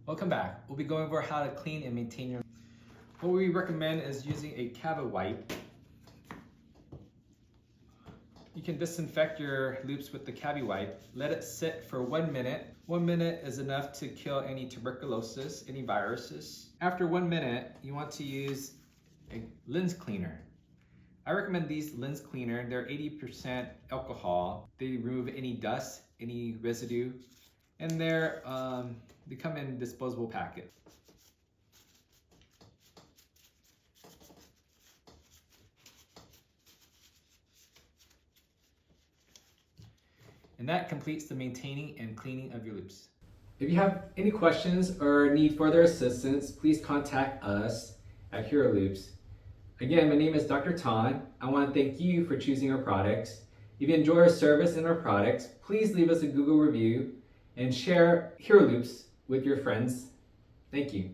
Welcome back. We'll be going over how to clean and maintain your. What we recommend is using a CaviWipe. You can disinfect your loupes with the CaviWipe. Let it sit for 1 minute. 1 minute is enough to kill any tuberculosis, any viruses. After 1 minute, you want to use a lens cleaner. I recommend these lens cleaner. They're 80% alcohol. They remove any dust, any residue, and they come in disposable packet. And that completes the maintaining and cleaning of your loupes. If you have any questions or need further assistance, please contact us at Hero Loupes. Again, my name is Dr. Tan. I want to thank you for choosing our products. If you enjoy our service and our products, please leave us a Google review and share Hero Loupes with your friends. Thank you.